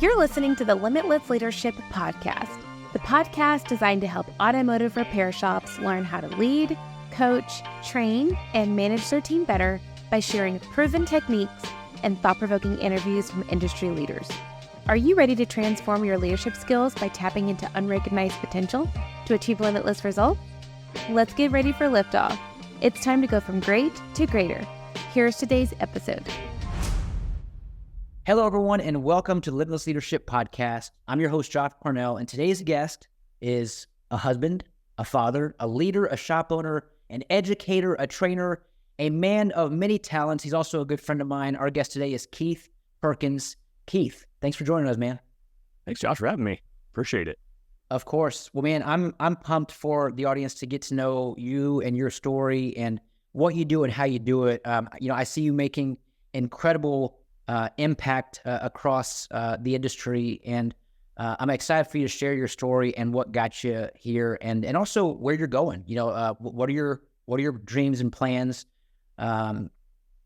You're listening to the Limitless Leadership Podcast, the podcast designed to help automotive repair shops learn how to lead, coach, train, and manage their team better by sharing proven techniques and thought-provoking interviews from industry leaders. Are you ready to transform your leadership skills by tapping into unrecognized potential to achieve limitless results? Let's get ready for liftoff. It's time to go from great to greater. Here's today's episode. Hello, everyone, and welcome to the Limitless Leadership Podcast. I'm your host, Josh Cornell, and today's guest is a husband, a father, a leader, a shop owner, an educator, a trainer, a man of many talents. He's also a good friend of mine. Our guest today is Keith Perkins. Keith, thanks for joining us, man. Thanks, Josh, for having me. Appreciate it. Of course. Well, man, I'm pumped for the audience to get to know you and your story and what you do and how you do it. I see you making incredible impact across the industry, and I'm excited for you to share your story and what got you here, and also where you're going. What are your dreams and plans?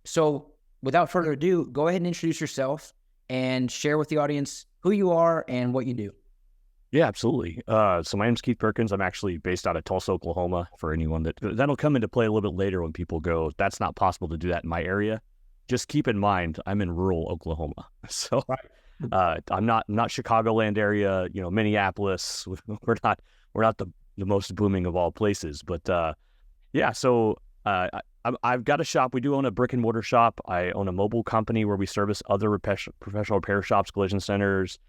So, without further ado, go ahead and introduce yourself and share with the audience who you are and what you do. Yeah, absolutely. So my name's Keith Perkins. I'm actually based out of Tulsa, Oklahoma. For anyone that'll come into play a little bit later when people go, that's not possible to do that in my area. Just keep in mind, I'm in rural Oklahoma. So I'm not Chicagoland area, Minneapolis. We're not the most booming of all places. But I've got a shop. We do own a brick and mortar shop. I own a mobile company where we service other professional repair shops, collision centers.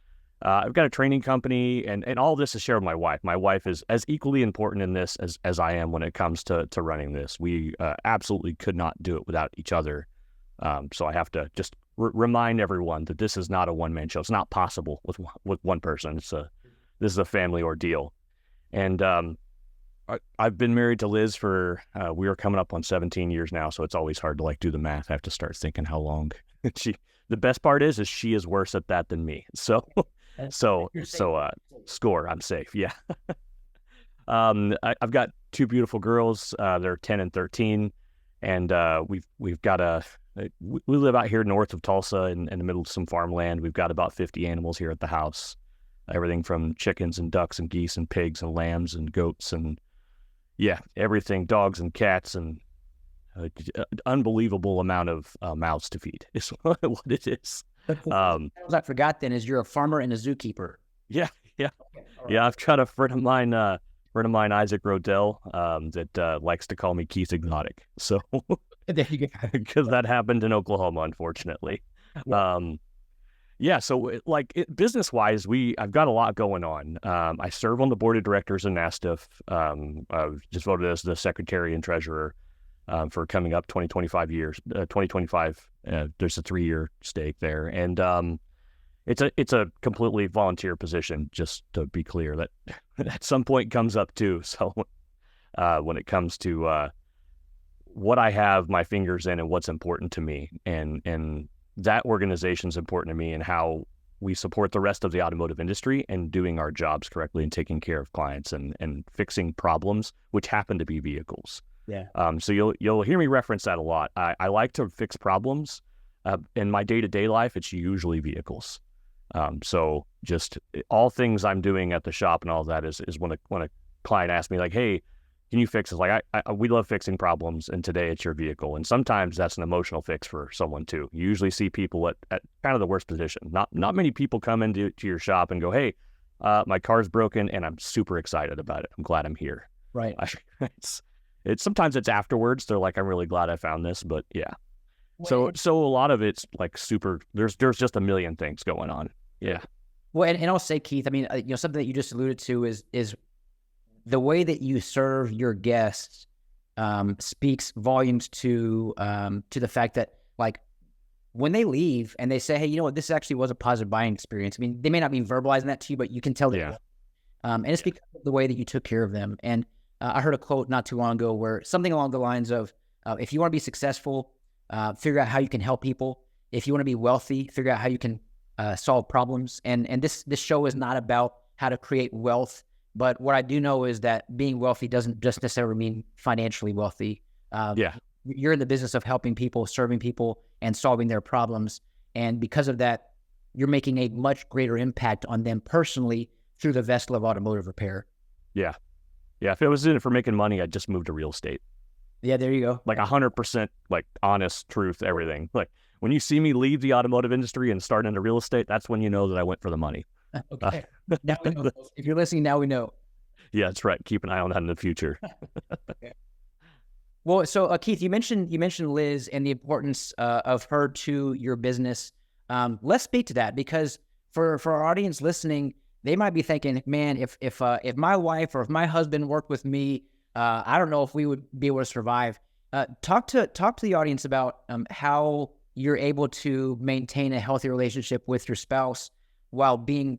I've got a training company, and all this is shared with my wife. My wife is as equally important in this as I am when it comes to running this. We absolutely could not do it without each other. So I have to just remind everyone that this is not a one-man show. It's not possible with one person. This is a family ordeal. And I've been married to Liz for we are coming up on 17 years now, so it's always hard to do the math. I have to start thinking how long. The best part is she is worse at that than me. So score, I'm safe. Yeah. I've got two beautiful girls. They're 10 and 13, and we've got we live out here north of Tulsa in the middle of some farmland. We've got about 50 animals here at the house, everything from chickens and ducks and geese and pigs and lambs and goats and everything, dogs and cats, and unbelievable amount of mouths to feed is what it is. I forgot then is you're a farmer and a zookeeper. Yeah. Okay. Right. Yeah. I've got a friend of mine, Isaac Rodell, that likes to call me Keith Exotic. So there you go. Because that happened in Oklahoma, unfortunately. Yeah. So business wise, I've got a lot going on. I serve on the board of directors in NASTIF. I've just voted as the secretary and treasurer for coming up 2025. There's a 3-year stake there, and it's a completely volunteer position. Just to be clear, that at some point comes up too. So when it comes to what I have my fingers in and what's important to me, and that organization's important to me, and how we support the rest of the automotive industry and doing our jobs correctly and taking care of clients and fixing problems, which happen to be vehicles. Yeah. So you'll hear me reference that a lot. I like to fix problems. In my day-to-day life, it's usually vehicles. So just all things I'm doing at the shop and all that is when a client asks me hey, can you fix this? We love fixing problems, and today it's your vehicle. And sometimes that's an emotional fix for someone too. You usually see people at kind of the worst position. Not many people come into your shop and go, hey, my car's broken and I'm super excited about it. I'm glad I'm here. Right. It's sometimes it's afterwards. They're like, I'm really glad I found this, but yeah. Well, so a lot of it's super. There's just a million things going on. Yeah. Well, and I'll say, Keith, I mean, something that you just alluded to is the way that you serve your guests speaks volumes to the fact that when they leave and they say, hey, you know what, this actually was a positive buying experience. I mean, they may not be verbalizing that to you, but you can tell that. Yeah. And it's because of the way that you took care of them. And I heard a quote not too long ago where something along the lines of, if you want to be successful, figure out how you can help people. If you want to be wealthy, figure out how you can solve problems. And this show is not about how to create wealth, but what I do know is that being wealthy doesn't just necessarily mean financially wealthy. You're in the business of helping people, serving people, and solving their problems. And because of that, you're making a much greater impact on them personally through the vessel of automotive repair. Yeah. Yeah. If it was in it for making money, I'd just move to real estate. Yeah, there you go. Like 100%, like honest truth, everything. Like when you see me leave the automotive industry and start into real estate, that's when you know that I went for the money. Okay. Now we know. If you're listening, now we know. Yeah, that's right. Keep an eye on that in the future. Okay. Well, so Keith, you mentioned Liz and the importance of her to your business. Let's speak to that, because for our audience listening, they might be thinking, man, if my wife or if my husband worked with me, I don't know if we would be able to survive. Talk to the audience about how you're able to maintain a healthy relationship with your spouse while being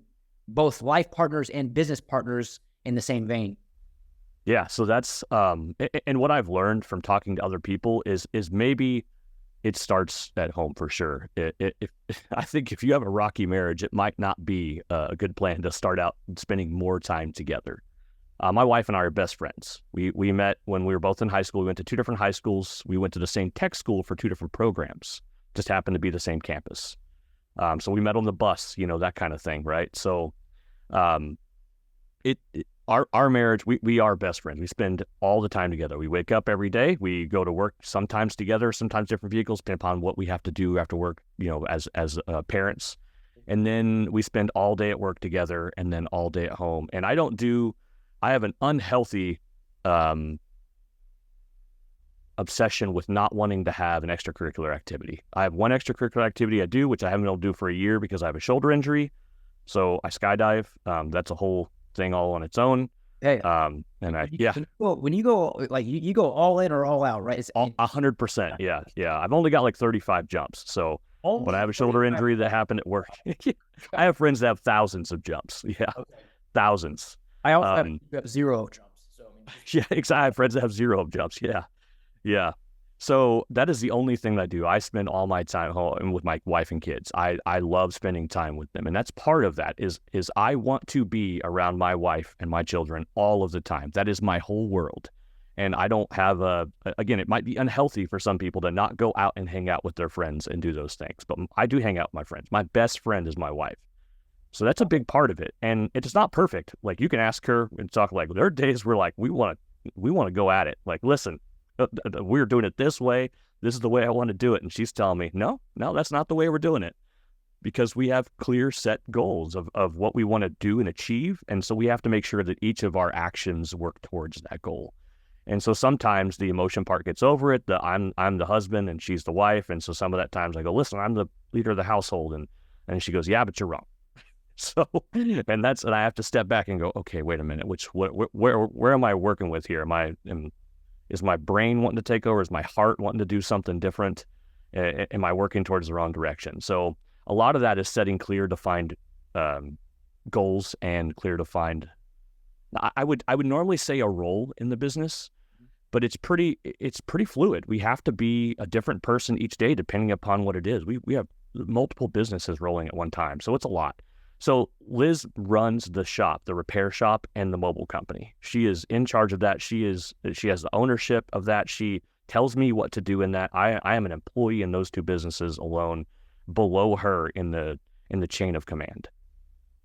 both life partners and business partners in the same vein. Yeah, so that's and what I've learned from talking to other people is maybe it starts at home for sure. I think if you have a rocky marriage, it might not be a good plan to start out spending more time together. My wife and I are best friends. We met when we were both in high school. We went to two different high schools. We went to the same tech school for two different programs. Just happened to be the same campus. So we met on the bus, that kind of thing, right? So our marriage, we are best friends. We spend all the time together. We wake up every day. We go to work sometimes together, sometimes different vehicles, depending upon what we have to do after work, as parents. And then we spend all day at work together and then all day at home. And I have an unhealthy obsession with not wanting to have an extracurricular activity. I have one extracurricular activity I do, which I haven't been able to do for a year because I have a shoulder injury. So I skydive. That's a whole thing all on its own. Hey, Well, when you go you go all in or all out, right? It's 100%. Yeah. I've only got like 35 jumps. So, but I have a shoulder injury that happened at work. I have friends that have thousands of jumps. Yeah, okay. Thousands. I also have 0 jumps. So yeah, exactly. I have friends that have 0 jumps. Yeah. So that is the only thing that I do. I spend all my time home with my wife and kids. I love spending time with them. And that's part of that is I want to be around my wife and my children all of the time. That is my whole world. And I don't have again, it might be unhealthy for some people to not go out and hang out with their friends and do those things. But I do hang out with my friends. My best friend is my wife. So that's a big part of it. And it's not perfect. Like you can ask her and talk, like there are days where like, we want to go at it. Like, listen, we're doing it this way. This is the way I want to do it. And she's telling me, no, that's not the way we're doing it, because we have clear set goals of what we want to do and achieve. And so we have to make sure that each of our actions work towards that goal. And so sometimes the emotion part gets over it. I'm the husband and she's the wife. And so some of that times I go, listen, I'm the leader of the household. And she goes, yeah, but you're wrong. So, and I have to step back and go, okay, wait a minute, where am I working with here? Is my brain wanting to take over? Is my heart wanting to do something different? Am I working towards the wrong direction? So a lot of that is setting clear, defined goals and clear, defined. I would normally say a role in the business, but it's pretty fluid. We have to be a different person each day depending upon what it is. We have multiple businesses rolling at one time, so it's a lot. So Liz runs the shop, the repair shop, and the mobile company. She is in charge of that. She has the ownership of that. She tells me what to do in that. I am an employee in those two businesses alone, below her in the chain of command.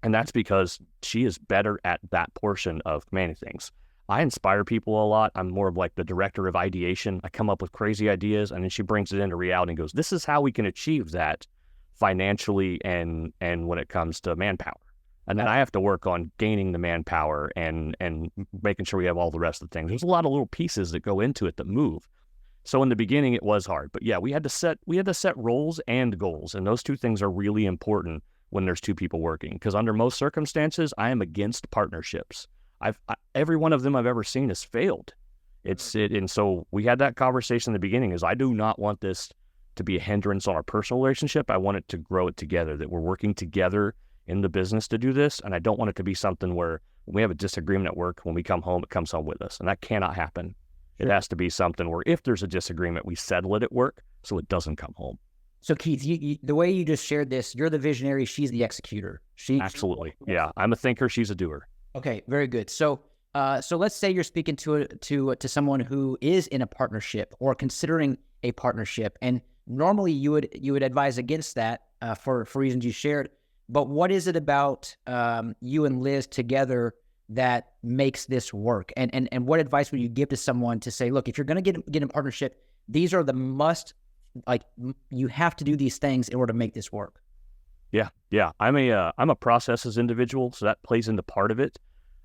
And that's because she is better at that portion of commanding things. I inspire people a lot. I'm more of like the director of ideation. I come up with crazy ideas, and then she brings it into reality and goes, this is how we can achieve that financially and when it comes to manpower. And then I have to work on gaining the manpower and making sure we have all the rest of the things. There's a lot of little pieces that go into it that move. So in the beginning it was hard, but yeah, we had to set roles and goals. And those two things are really important when there's two people working, because under most circumstances, I am against partnerships. Every one of them I've ever seen has failed. And so we had that conversation in the beginning, is I do not want this to be a hindrance on our personal relationship. I want it to grow it together, that we're working together in the business to do this. And I don't want it to be something where when we have a disagreement at work, when we come home, it comes home with us. And that cannot happen. Sure. It has to be something where if there's a disagreement, we settle it at work so it doesn't come home. So Keith, the way you just shared this, you're the visionary, she's the executor. Absolutely. Yeah. I'm a thinker, she's a doer. Okay, very good. So let's say you're speaking to someone who is in a partnership or considering a partnership, and normally you would advise against that for reasons you shared. But what is it about you and Liz together that makes this work? And what advice would you give to someone to say, look, if you're going to get in partnership, these are the you have to do these things in order to make this work? Yeah. I'm a processes individual, so that plays into part of it.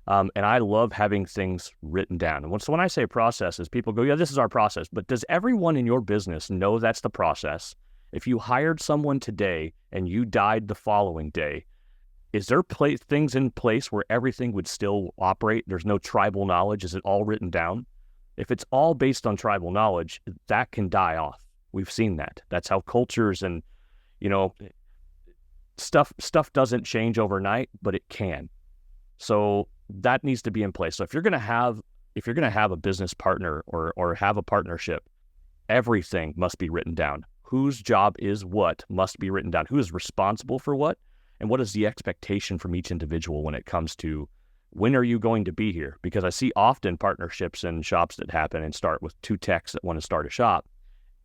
And I love having things written down. And when I say processes, people go, yeah, this is our process. But does everyone in your business know that's the process? If you hired someone today and you died the following day, is there things in place where everything would still operate? There's no tribal knowledge. Is it all written down? If it's all based on tribal knowledge, that can die off. We've seen that. That's how cultures and, stuff doesn't change overnight, but it can. So that needs to be in place. So if you're going to have a business partner or have a partnership, everything must be written down. Whose job is what must be written down. Who is responsible for what? And what is the expectation from each individual when it comes to when are you going to be here? Because I see often partnerships and shops that happen and start with two techs that want to start a shop.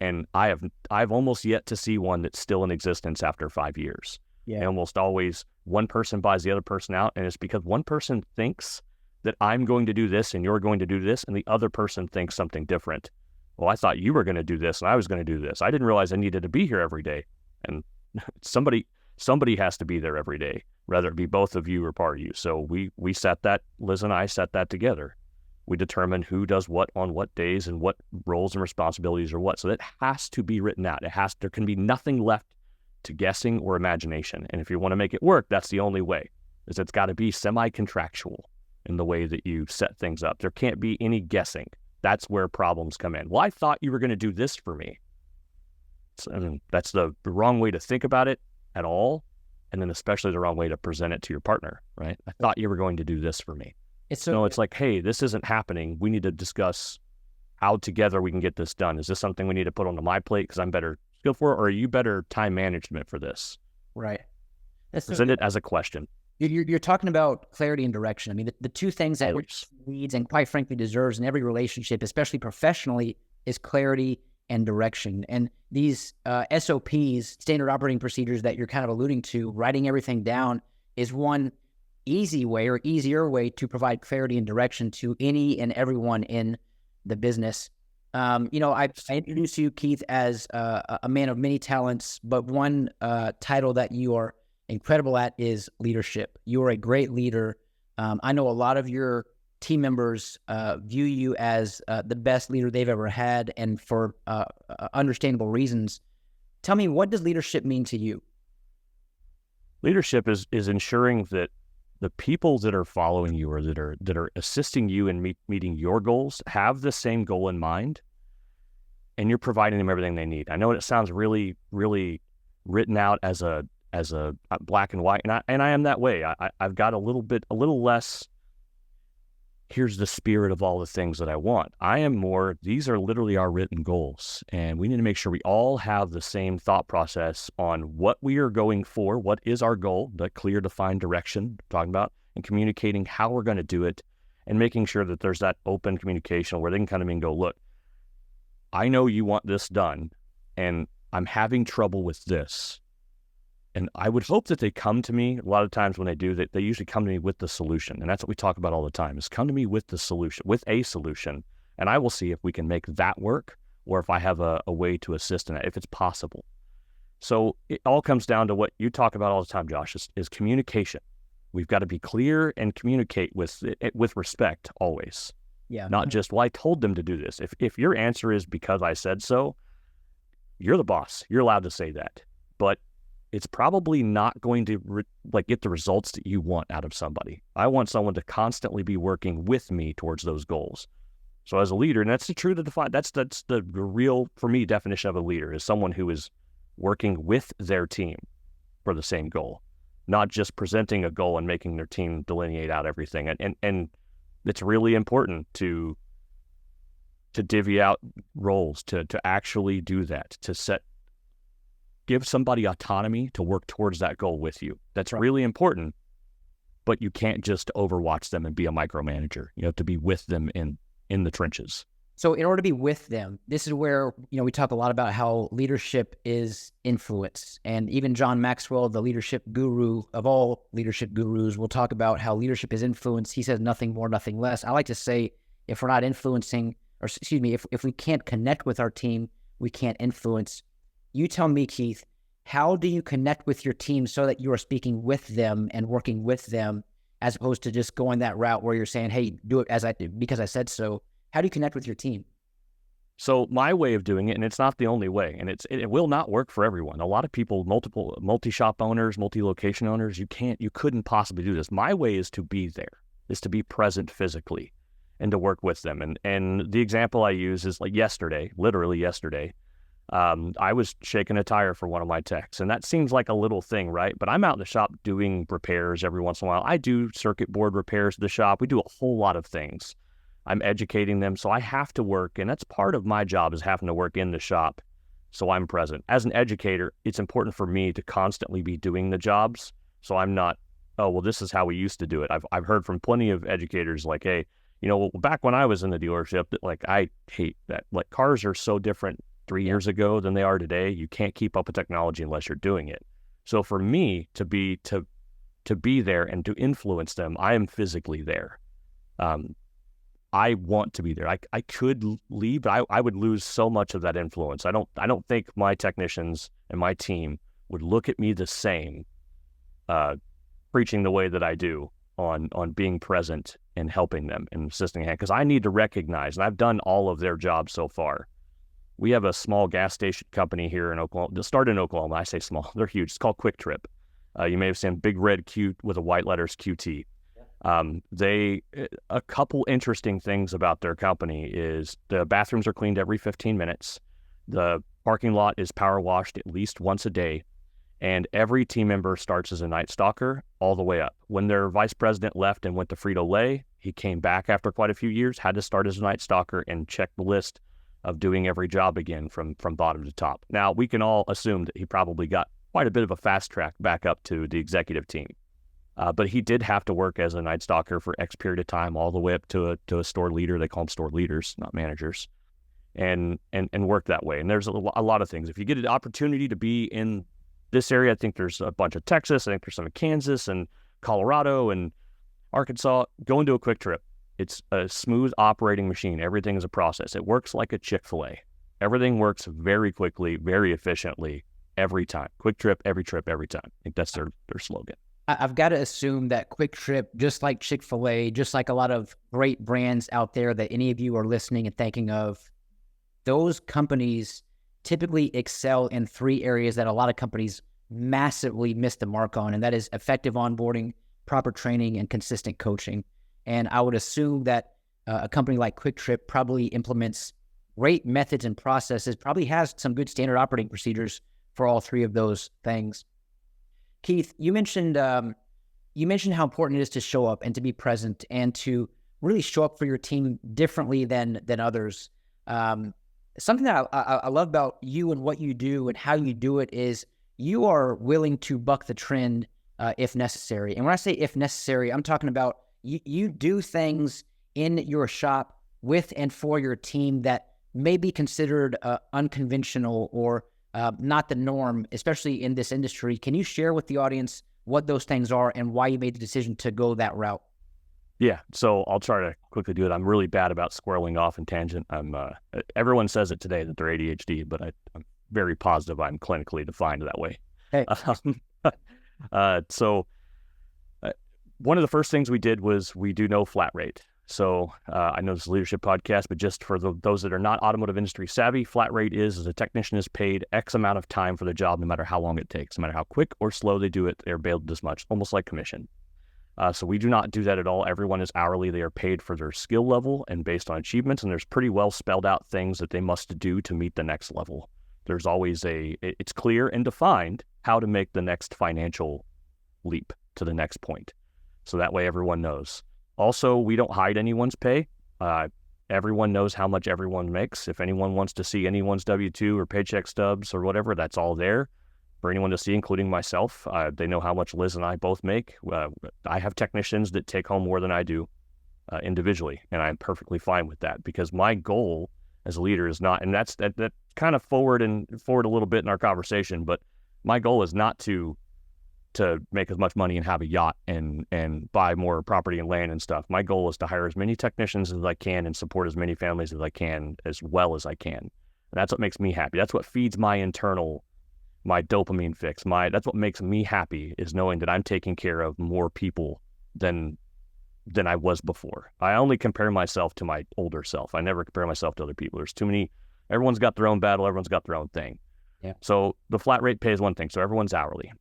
And I've almost yet to see one that's still in existence after 5 years. Yeah. And almost always one person buys the other person out, and it's because one person thinks that I'm going to do this and you're going to do this, and the other person thinks something different. Well, I thought you were going to do this and I was going to do this. I didn't realize I needed to be here every day. And somebody has to be there every day, whether it be both of you or part of you. So we set that, Liz and I set that together. We determine who does what on what days and what roles and responsibilities are what. So that has to be written out. There can be nothing left to guessing or imagination. And if you want to make it work, that's the only way, is it's got to be semi-contractual in the way that you set things up. There can't be any guessing. That's where problems come in. Well, I thought you were going to do this for me. That's the wrong way to think about it at all. And then especially the wrong way to present it to your partner, right? I thought you were going to do this for me. It's like, hey, this isn't happening. We need to discuss how together we can get this done. Is this something we need to put onto my plate because I'm better skilled for it, or are you better time management for this? Right. Present it as a question. You're talking about clarity and direction. I mean, the two things that needs and quite frankly deserves in every relationship, especially professionally, is clarity and direction. And these SOPs, standard operating procedures that you're kind of alluding to, writing everything down is one easy way or easier way to provide clarity and direction to any and everyone in the business. I introduced you, Keith, as a man of many talents, but one title that you are incredible at is leadership. You are a great leader. I know a lot of your team members view you as the best leader they've ever had, and for understandable reasons. Tell me, what does leadership mean to you? Leadership is ensuring that the people that are following you or that are assisting you in meeting your goals have the same goal in mind, and you're providing them everything they need. I know it sounds really, really written out as a black and white, and I am that way. I've got a little less, here's the spirit of all the things that I want. I am more, these are literally our written goals, and we need to make sure we all have the same thought process on what we are going for, what is our goal, the clear defined direction talking about, and communicating how we're going to do it, and making sure that there's that open communication where they can come to me and go, look, I know you want this done, and I'm having trouble with this. And I would hope that they come to me. A lot of times when they do, they usually come to me with the solution. And that's what we talk about all the time, is come to me with the solution, with a solution. And I will see if we can make that work, or if I have a way to assist in that, if it's possible. So it all comes down to what you talk about all the time, Josh, is communication. We've got to be clear and communicate with respect always. Yeah. Not just, well, I told them to do this. If your answer is because I said so, you're the boss. You're allowed to say that. But it's probably not going to get the results that you want out of somebody. I want someone to constantly be working with me towards those goals. So as a leader, and that's the true to define, that's the real, for me, definition of a leader, is someone who is working with their team for the same goal, not just presenting a goal and making their team delineate out everything. And it's really important to divvy out roles, to actually do that, to give somebody autonomy to work towards that goal with you. That's right. Really important, but you can't just overwatch them and be a micromanager. You have to be with them in the trenches. So in order to be with them, this is where, we talk a lot about how leadership is influence. And even John Maxwell, the leadership guru of all leadership gurus, will talk about how leadership is influence. He says nothing more, nothing less. I like to say, if we're not influencing, or excuse me, if we can't connect with our team, we can't influence. You tell me, Keith, how do you connect with your team so that you are speaking with them and working with them, as opposed to just going that route where you're saying, hey, do it because I said so? How do you connect with your team? So my way of doing it, and it's not the only way, and it will not work for everyone. A lot of people, multi-shop owners, multi-location owners, you couldn't possibly do this. My way is to be there, is to be present physically and to work with them. And the example I use is like literally yesterday, I was shaking a tire for one of my techs, and that seems like a little thing, right? But I'm out in the shop doing repairs every once in a while. I do circuit board repairs at the shop. We do a whole lot of things. I'm educating them, so I have to work, and that's part of my job, is having to work in the shop, so I'm present. As an educator, it's important for me to constantly be doing the jobs, so I'm not, oh, well, this is how we used to do it. I've heard from plenty of educators like, hey, back when I was in the dealership, like, I hate that. Like, cars are so different 3 years ago than they are today. You can't keep up with technology unless you're doing it. So for me to be there and to influence them, I am physically there. I want to be there. I could leave, but I would lose so much of that influence. I don't think my technicians and my team would look at me the same, preaching the way that I do on being present and helping them and assisting hand, because I need to recognize, and I've done all of their jobs so far. We have a small gas station company here in Oklahoma. They'll start in Oklahoma. I say small; they're huge. It's called Quick Trip. You may have seen big red Q with the white letters QT. A couple interesting things about their company is the bathrooms are cleaned every 15 minutes. The parking lot is power washed at least once a day. And every team member starts as a night stalker all the way up. When their vice president left and went to Frito-Lay, he came back after quite a few years, had to start as a night stalker and check the list of doing every job again from bottom to top. Now, we can all assume that he probably got quite a bit of a fast track back up to the executive team. But he did have to work as a night stalker for X period of time, all the way up to a store leader. They call them store leaders, not managers, and work that way. And there's a lot of things. If you get an opportunity to be in this area, I think there's a bunch of Texas. I think there's some in Kansas and Colorado and Arkansas. Go into a Quick Trip. It's a smooth operating machine. Everything is a process. It works like a Chick-fil-A. Everything works very quickly, very efficiently every time. Quick Trip, every time. I think that's their slogan. I've got to assume that Quick Trip, just like Chick-fil-A, just like a lot of great brands out there that any of you are listening and thinking of, those companies typically excel in 3 areas that a lot of companies massively miss the mark on, and that is effective onboarding, proper training, and consistent coaching. And I would assume that a company like Quick Trip probably implements great methods and processes, probably has some good standard operating procedures for all 3 of those things. Keith, you mentioned how important it is to show up and to be present and to really show up for your team differently than others. Something that I love about you and what you do and how you do it is you are willing to buck the trend if necessary. And when I say if necessary, I'm talking about you do things in your shop with and for your team that may be considered unconventional or not the norm, especially in this industry. Can you share with the audience what those things are and why you made the decision to go that route? Yeah, so I'll try to quickly do it. I'm really bad about squirreling off in tangent. Everyone says it today that they're ADHD, but I'm very positive I'm clinically defined that way. Hey. One of the first things we did was we do no flat rate. So I know this is a leadership podcast, but just for those that are not automotive industry savvy, flat rate is a technician is paid X amount of time for the job, no matter how long it takes, no matter how quick or slow they do it, they're billed this much, almost like commission. So we do not do that at all. Everyone is hourly. They are paid for their skill level and based on achievements, and there's pretty well spelled out things that they must do to meet the next level. There's always it's clear and defined how to make the next financial leap to the next point. So that way everyone knows. Also, we don't hide anyone's pay. Everyone knows how much everyone makes. If anyone wants to see anyone's W-2 or paycheck stubs or whatever, that's all there for anyone to see, including myself. They know how much Liz and I both make. I have technicians that take home more than I do. individually, and I'm perfectly fine with that, because my goal as a leader is not, and that kind of forward a little bit in our conversation, but my goal is not to make as much money and have a yacht and buy more property and land and stuff. My goal is to hire as many technicians as I can and support as many families as I can, as well as I can. And that's what makes me happy. That's what feeds my dopamine fix. That's what makes me happy, is knowing that I'm taking care of more people than I was before. I only compare myself to my older self. I never compare myself to other people. There's too many. Everyone's got their own battle. Everyone's got their own thing. Yeah. So the flat rate pay is one thing. So everyone's hourly.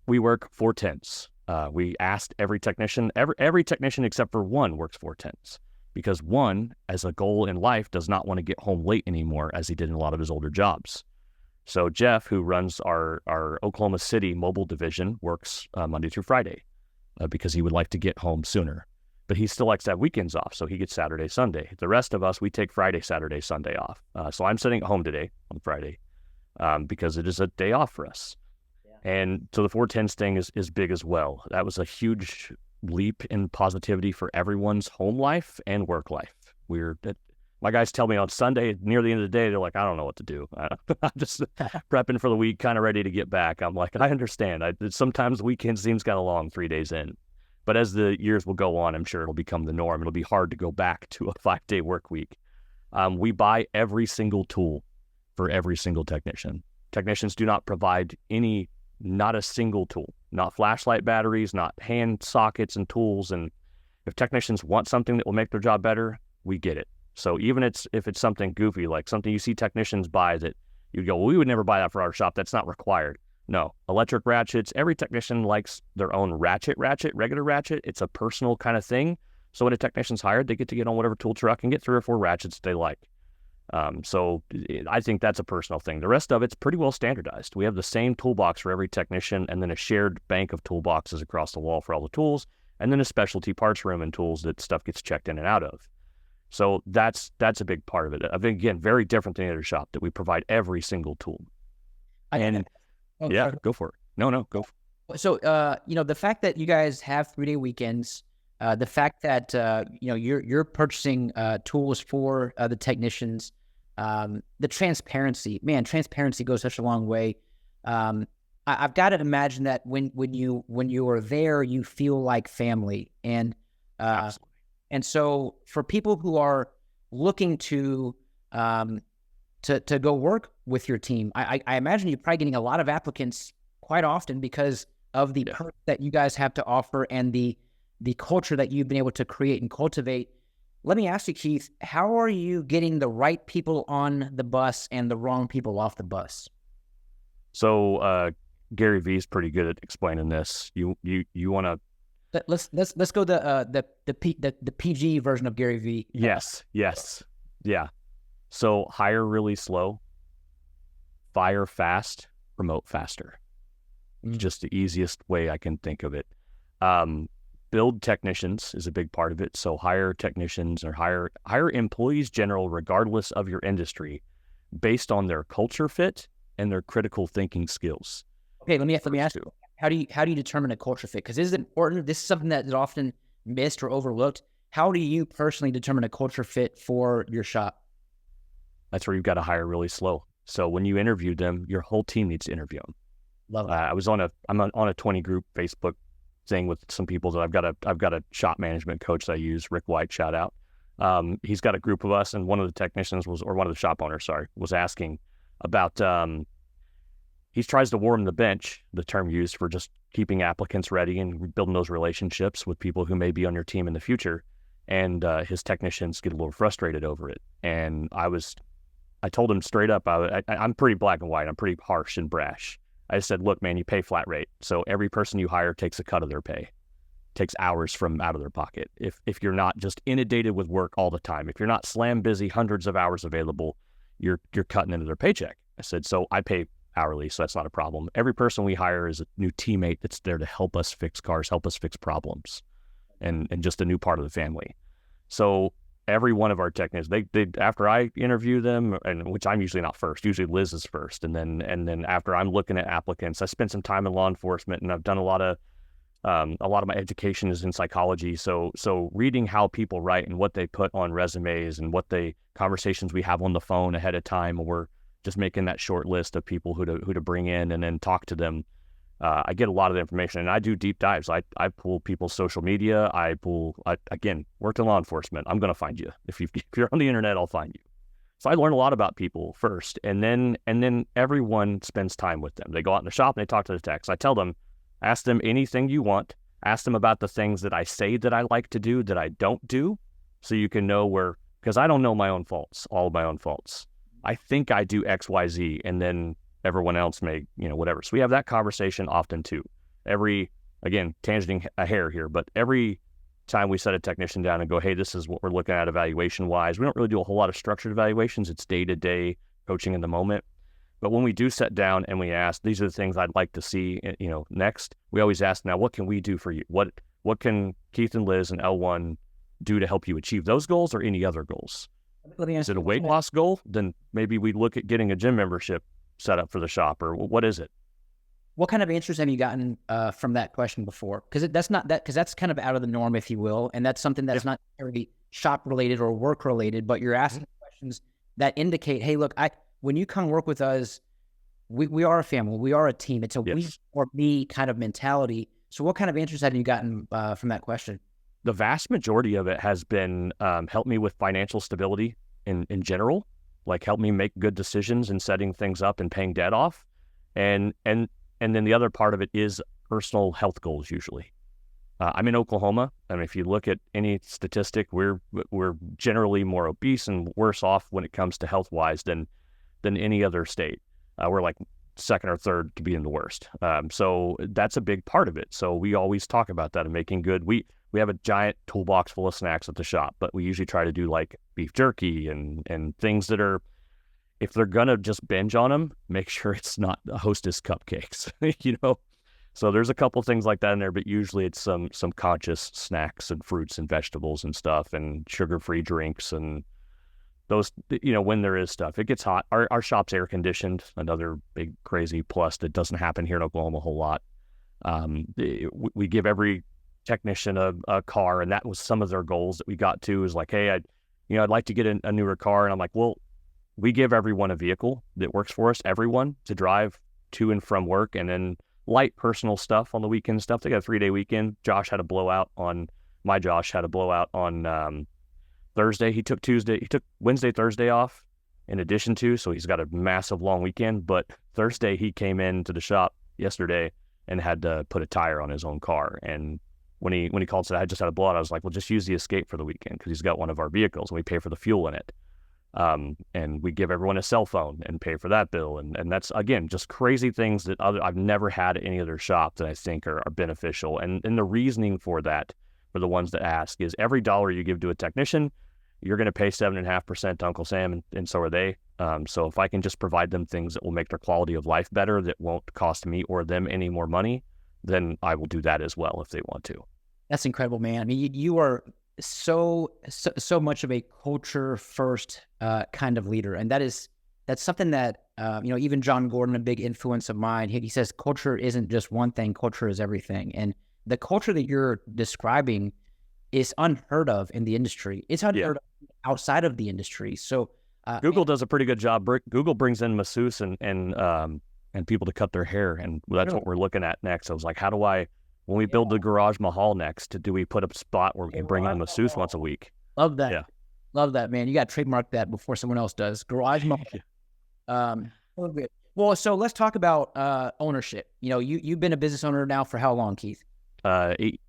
We work 4/10s. We asked every technician except for one works 4/10s, because one, as a goal in life, does not want to get home late anymore, as he did in a lot of his older jobs. So Jeff, who runs our Oklahoma City mobile division, works Monday through Friday because he would like to get home sooner. But he still likes to have weekends off, so he gets Saturday, Sunday. The rest of us, we take Friday, Saturday, Sunday off. So I'm sitting at home today on Friday because it is a day off for us. Yeah. And so the 4/10s thing is big as well. That was a huge leap in positivity for everyone's home life and work life. My guys tell me on Sunday, near the end of the day, they're like, I don't know what to do. I'm just prepping for the week, kind of ready to get back. I'm like, I understand. Sometimes the weekend seems kind of long 3 days in. But as the years will go on, I'm sure it'll become the norm. It'll be hard to go back to a 5-day work week. We buy every single tool for every single technician. Technicians do not provide not a single tool, not flashlight batteries, not hand sockets and tools. And if technicians want something that will make their job better, we get it. So even if it's something goofy, like something you see technicians buy that you go, well, we would never buy that for our shop, that's not required. No, electric ratchets, every technician likes their own regular ratchet. It's a personal kind of thing. So when a technician's hired, they get to get on whatever tool truck and get 3 or 4 ratchets they like. So I think that's a personal thing. The rest of it's pretty well standardized. We have the same toolbox for every technician, and then a shared bank of toolboxes across the wall for all the tools, and then a specialty parts room and tools that stuff gets checked in and out of. So that's a big part of it. I think, again, very different than the other shop, that we provide every single tool. Go for it. No, go for it. So, the fact that you guys have 3-day weekends, the fact that, you're purchasing tools for the technicians, the transparency goes such a long way. I've got to imagine that when you are there, you feel like family. And so for people who are looking to go work with your team, I imagine you're probably getting a lot of applicants quite often because of the perks that you guys have to offer and the culture that you've been able to create and cultivate. Let me ask you, Keith, how are you getting the right people on the bus and the wrong people off the bus? So Gary Vee is pretty good at explaining this. You want to let's go the PG version of Gary Vee. Yes, yeah. So hire really slow, fire fast, promote faster. Just the easiest way I can think of it. Build technicians is a big part of it. So hire technicians or hire employees general, regardless of your industry, based on their culture fit and their critical thinking skills. Okay, let me ask you, how do you determine a culture fit? Because this is important. This is something that is often missed or overlooked. How do you personally determine a culture fit for your shop? That's where you've got to hire really slow. So when you interview them, your whole team needs to interview them. Love it. I'm on a 20 group Facebook thing with some people that I've got a shop management coach that I use, Rick White, shout out. He's got a group of us, and one of the technicians one of the shop owners, was asking about, he tries to warm the bench, the term used for just keeping applicants ready and building those relationships with people who may be on your team in the future. And his technicians get a little frustrated over it. And I told him straight up, I'm pretty black and white. I'm pretty harsh and brash. I just said, look, man, you pay flat rate. So every person you hire takes a cut of their pay, takes hours from out of their pocket. If you're not just inundated with work all the time, if you're not slam busy, hundreds of hours available, you're cutting into their paycheck. I said, so I pay hourly, so that's not a problem. Every person we hire is a new teammate that's there to help us fix cars, help us fix problems, and just a new part of the family. So every one of our technicians, they after I interview them, and which I'm usually not first, usually Liz is first, and then after I'm looking at applicants, I spent some time in law enforcement, and I've done a lot of A lot of my education is in psychology. So reading how people write and what they put on resumes and conversations we have on the phone ahead of time, when we're just making that short list of people who to bring in and then talk to them. I get a lot of the information, and I do deep dives. I pull people's social media. Again, worked in law enforcement. I'm going to find you. If you're on the internet, I'll find you. So I learn a lot about people first, and then everyone spends time with them. They go out in the shop and they talk to the techs. I tell them, ask them anything you want. Ask them about the things that I say that I like to do that I don't do, so you can know because I don't know my own faults, all of my own faults. I think I do X, Y, Z, and then everyone else may, whatever. So we have that conversation often too. Again, tangenting a hair here, but every time we set a technician down and go, hey, this is what we're looking at evaluation wise. We don't really do a whole lot of structured evaluations. It's day-to-day coaching in the moment. But when we do sit down and we ask, these are the things I'd like to see, next, we always ask, now, what can we do for you? What can Keith and Liz and L1 do to help you achieve those goals or any other goals? Is it a weight loss goal? Then maybe we look at getting a gym membership set up for the shop, or what is it? What kind of answers have you gotten from that question before? Because that's kind of out of the norm, if you will, and that's something that's not necessarily shop related or work related, but you're asking questions that indicate, hey, look, when you come work with us, we are a family, we are a team. It's a we or me kind of mentality. So what kind of answers have you gotten from that question? The vast majority of it has been help me with financial stability in general, like help me make good decisions and setting things up and paying debt off. And then the other part of it is personal health goals usually. I'm in Oklahoma. I mean, if you look at any statistic, we're generally more obese and worse off when it comes to health-wise than any other state. We're like second or third to being the worst. So that's a big part of it. So we always talk about that and making good. We have a giant toolbox full of snacks at the shop, but we usually try to do like beef jerky and things that are, if they're going to just binge on them, make sure it's not a Hostess cupcakes, So there's a couple things like that in there, but usually it's some conscious snacks and fruits and vegetables and stuff and sugar-free drinks and those, when there is stuff. It gets hot. Our shop's air conditioned, another big crazy plus that doesn't happen here in Oklahoma a whole lot. We give every technician a car, and that was some of their goals that we got to, is like, hey, I'd like to get a newer car. And I'm like, well, we give everyone a vehicle that works for us, everyone, to drive to and from work, and then light personal stuff on the weekend stuff. They got a 3-day weekend. Josh had a blowout on Thursday. He took Wednesday, Thursday off in addition to, so he's got a massive long weekend. But Thursday he came into the shop yesterday and had to put a tire on his own car. And when he called and said, I just had a blowout, I was like, well, just use the Escape for the weekend because he's got one of our vehicles and we pay for the fuel in it. And we give everyone a cell phone and pay for that bill. And that's, again, just crazy things that I've never had at any other shop that I think are beneficial. And the reasoning for that, for the ones that ask, is every dollar you give to a technician, you're going to pay 7.5% to Uncle Sam, and so are they. So if I can just provide them things that will make their quality of life better, that won't cost me or them any more money, then I will do that as well if they want to. That's incredible, man. I mean, you are so much of a culture first kind of leader, and that's something that even John Gordon, a big influence of mine, he says culture isn't just one thing, culture is everything. And the culture that you're describing is unheard of in the industry. It's unheard of outside of the industry. So Google does a pretty good job. Google brings in masseuse and people to cut their hair, and that's what we're looking at next. I was like, when we build the Garage Mahal next, do we put a spot where we can bring in a masseuse once a week? Love that. Yeah. Love that, man. You got to trademark that before someone else does. Garage Mahal. Well, so let's talk about ownership. You've been a business owner now for how long, Keith? 8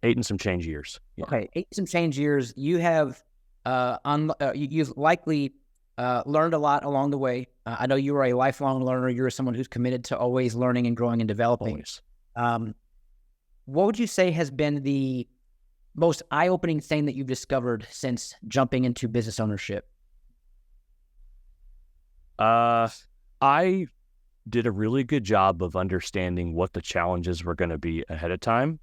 and some change years. Yeah. Okay, 8 and some change years. You have you've likely learned a lot along the way. I know you are a lifelong learner. You're someone who's committed to always learning and growing and developing. Always. What would you say has been the most eye-opening thing that you've discovered since jumping into business ownership? I did a really good job of understanding what the challenges were going to be ahead of time.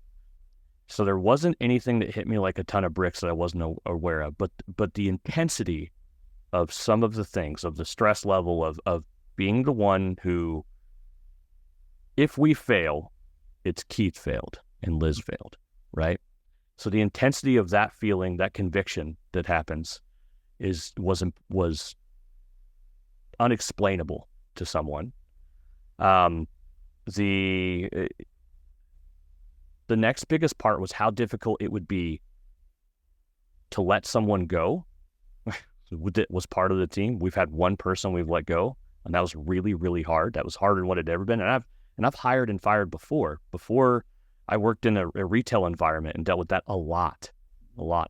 So there wasn't anything that hit me like a ton of bricks that I wasn't aware of, but the intensity of some of the things, of the stress level of being the one who, if we fail, it's Keith failed and Liz failed, right? So the intensity of that feeling, that conviction that happens was unexplainable to someone. The next biggest part was how difficult it would be to let someone go. That was part of the team. We've had one person we've let go, and that was really, really hard. That was harder than what it had ever been. And I've hired and fired before. Before I worked in a retail environment and dealt with that a lot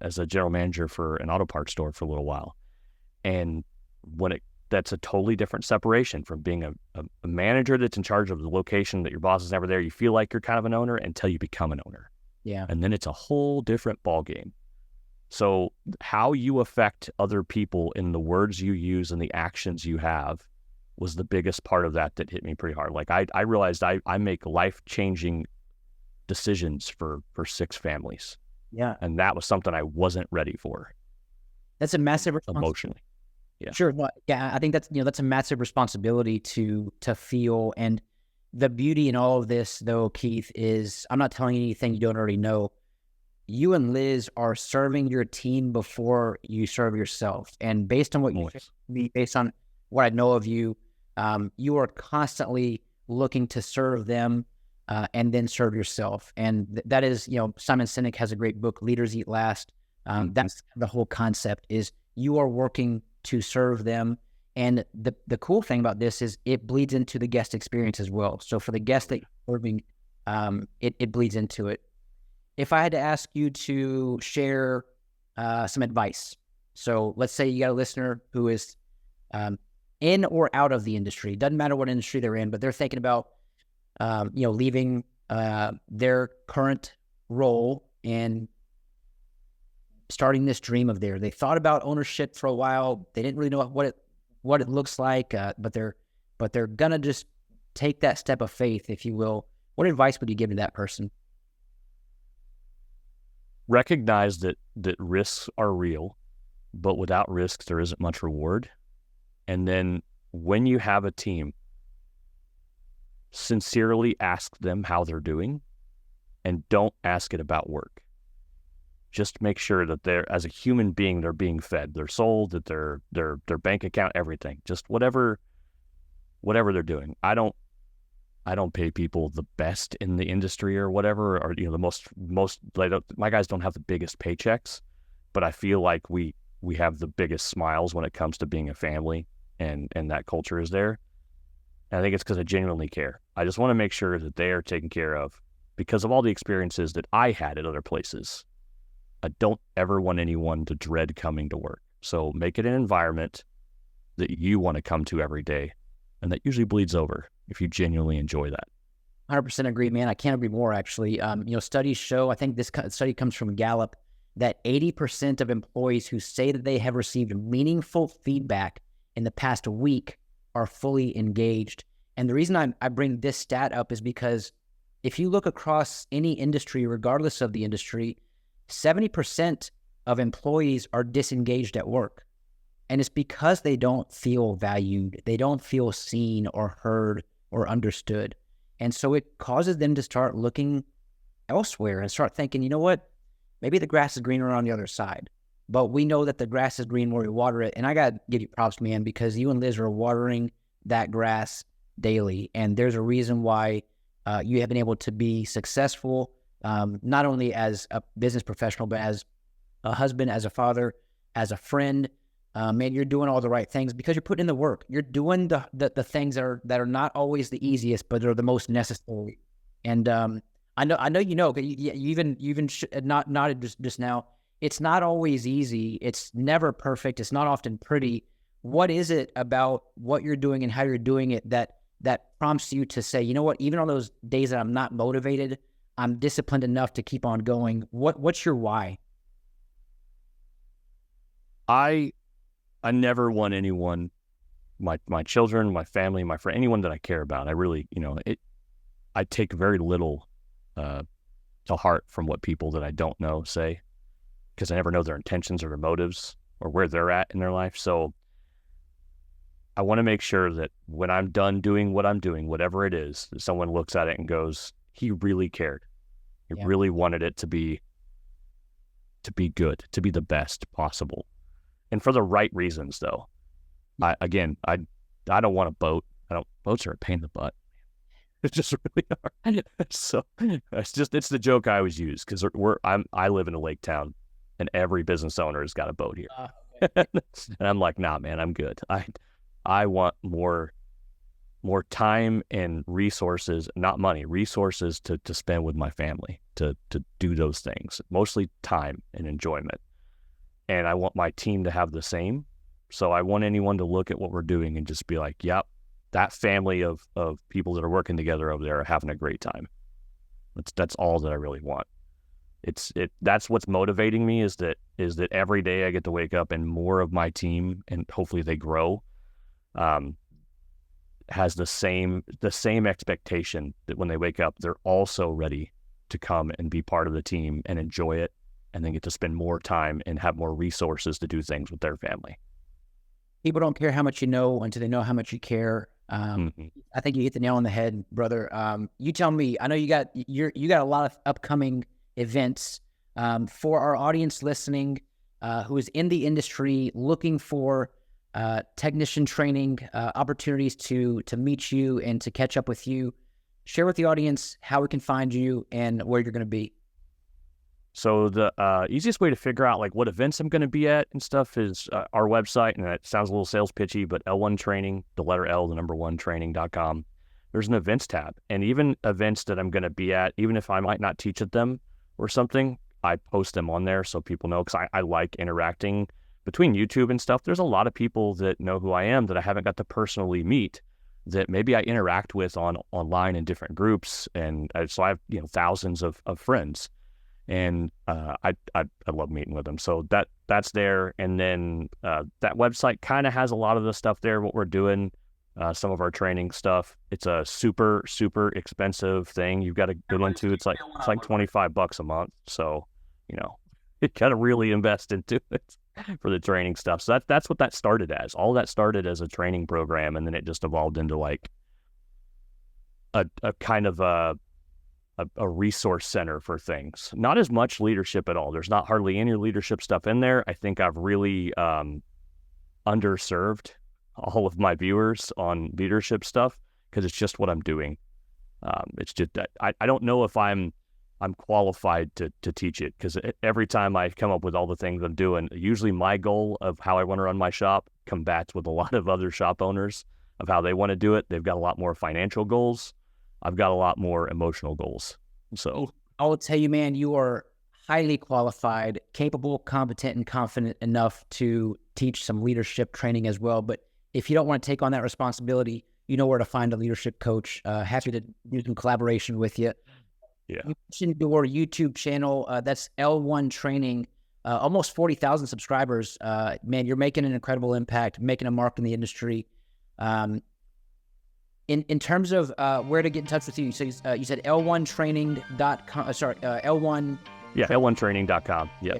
as a general manager for an auto parts store for a little while. And that's a totally different separation from being a manager that's in charge of the location that your boss is never there. You feel like you're kind of an owner until you become an owner. Yeah. And then it's a whole different ball game. So how you affect other people in the words you use and the actions you have was the biggest part of that hit me pretty hard. Like I realized I make life-changing decisions for 6 families. Yeah. And that was something I wasn't ready for. That's a massive responsibility. Emotionally. Yeah. Sure. Well, yeah, I think that's a massive responsibility to feel. And the beauty in all of this, though, Keith, is I'm not telling you anything you don't already know. You and Liz are serving your team before you serve yourself. And based on what you me, based on what I know of you, you are constantly looking to serve them and then serve yourself. And that is, Simon Sinek has a great book, Leaders Eat Last. That's the whole concept is you are working to serve them. And the cool thing about this is it bleeds into the guest experience as well. So for the guest that you're serving, it bleeds into it. If I had to ask you to share some advice, so let's say you got a listener who is in or out of the industry, doesn't matter what industry they're in, but they're thinking about, leaving their current role and starting this dream of theirs. They thought about ownership for a while. They didn't really know what it looks like, but they're gonna just take that step of faith, if you will. What advice would you give to that person? Recognize that risks are real, but without risks, there isn't much reward. And then when you have a team, sincerely ask them how they're doing and don't ask it about work. Just make sure that they're, as a human being, they're being fed, their soul, that their bank account, everything, just whatever they're doing. I don't pay people the best in the industry or whatever, or the most. My guys don't have the biggest paychecks, but I feel like we have the biggest smiles when it comes to being a family, and that culture is there. And I think it's because I genuinely care. I just want to make sure that they are taken care of because of all the experiences that I had at other places. I don't ever want anyone to dread coming to work. So make it an environment that you want to come to every day, and that usually bleeds over if you genuinely enjoy that. 100% agree, man. I can't agree more, actually. Studies show, I think this study comes from Gallup, that 80% of employees who say that they have received meaningful feedback in the past week are fully engaged. And the reason I bring this stat up is because if you look across any industry, regardless of the industry, 70% of employees are disengaged at work. And it's because they don't feel valued. They don't feel seen or heard or understood. And so it causes them to start looking elsewhere and start thinking, you know what, maybe the grass is greener on the other side. But we know that the grass is green where we water it. And I got to give you props, man, because you and Liz are watering that grass daily. And there's a reason why you have been able to be successful, not only as a business professional, but as a husband, as a father, as a friend. Man, you're doing all the right things because you're putting in the work. You're doing the things that are not always the easiest, but are the most necessary. And I know you know. You even nodded just now. It's not always easy. It's never perfect. It's not often pretty. What is it about what you're doing and how you're doing it that prompts you to say, you know what? Even on those days that I'm not motivated, I'm disciplined enough to keep on going. What's your why? I never want anyone, my children, my family, my friend, anyone that I care about. I really, I take very little to heart from what people that I don't know say, because I never know their intentions or their motives or where they're at in their life. So I want to make sure that when I'm done doing what I'm doing, whatever it is, that someone looks at it and goes, he really cared. He really wanted it to be good, to be the best possible, and for the right reasons. Though, I don't want a boat. Boats are a pain in the butt. It's just really hard. So it's the joke I always use, because I live in a lake town, and every business owner has got a boat here. Okay. And I'm like, nah, man, I'm good. I want more time and resources, not money, resources to spend with my family, to do those things, mostly time and enjoyment. And I want my team to have the same. So I want anyone to look at what we're doing and just be like, yep, that family of people that are working together over there are having a great time. That's all that I really want. That's what's motivating me, is that every day I get to wake up and more of my team, and hopefully they grow, has the same expectation that when they wake up, they're also ready to come and be part of the team and enjoy it, and then get to spend more time and have more resources to do things with their family. People don't care how much you know until they know how much you care. I think you hit the nail on the head, brother. You tell me. I know you got a lot of upcoming events for our audience listening, who is in the industry looking for technician training opportunities to meet you and to catch up with you. Share with the audience how we can find you and where you're going to be. So the easiest way to figure out like what events I'm going to be at and stuff is our website, and that sounds a little sales pitchy, but L1 Training, the letter L, the number 1 training.com. There's an events tab, and even events that I'm going to be at, even if I might not teach at them or something, I post them on there so people know, because I like interacting between YouTube and stuff. There's a lot of people that know who I am that I haven't got to personally meet, that maybe I interact with online in different groups, and so I have thousands of friends. And I love meeting with them. So that's there. And then that website kind of has a lot of the stuff there, what we're doing, some of our training stuff. It's a super, super expensive thing you've got to go into. It's like $25 a month. So, you got to really invest into it for the training stuff. So that's what that started as. All that started as a training program, and then it just evolved into like a kind of a resource center for things. Not as much leadership at all. There's not hardly any leadership stuff in there. I think I've really underserved all of my viewers on leadership stuff, because it's just what I'm doing. It's just that I don't know if I'm qualified to teach it, because every time I come up with all the things I'm doing, usually my goal of how I want to run my shop combats with a lot of other shop owners of how they want to do it. They've got a lot more financial goals. I've got a lot more emotional goals. So I will tell you, man, you are highly qualified, capable, competent, and confident enough to teach some leadership training as well. But if you don't want to take on that responsibility, you know where to find a leadership coach. Happy to do some collaboration with you. Yeah. You mentioned your YouTube channel. That's L1 Training. Almost 40,000 subscribers. Man, you're making an incredible impact, making a mark in the industry. In terms of where to get in touch with you, so you said L1training.com. L1. Yeah, L1training.com. Yeah.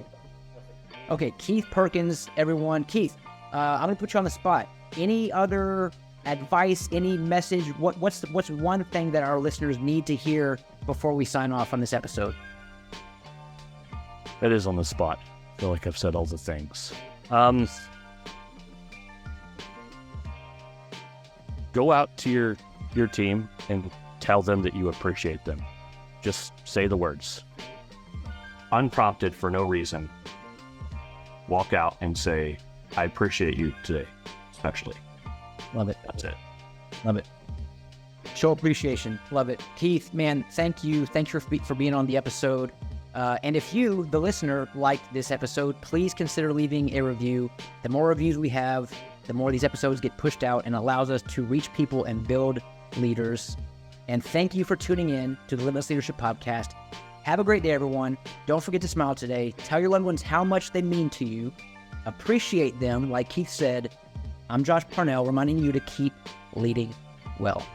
Okay, Keith Perkins, everyone. Keith, I'm going to put you on the spot. Any other advice, any message? What's one thing that our listeners need to hear before we sign off on this episode? It is on the spot. I feel like I've said all the things. Go out to your team and tell them that you appreciate them. Just say the words. Unprompted, for no reason. Walk out and say, I appreciate you today, especially. Love it. That's it. Love it. Show appreciation. Love it. Keith, man, thank you. Thanks for being on the episode. And if you, the listener, liked this episode, please consider leaving a review. The more reviews we have, the more these episodes get pushed out and allows us to reach people and build leaders. And thank you for tuning in to the Limitless Leadership Podcast. Have a great day, everyone. Don't forget to smile today. Tell your loved ones how much they mean to you. Appreciate them, like Keith said. I'm Josh Parnell, reminding you to keep leading well.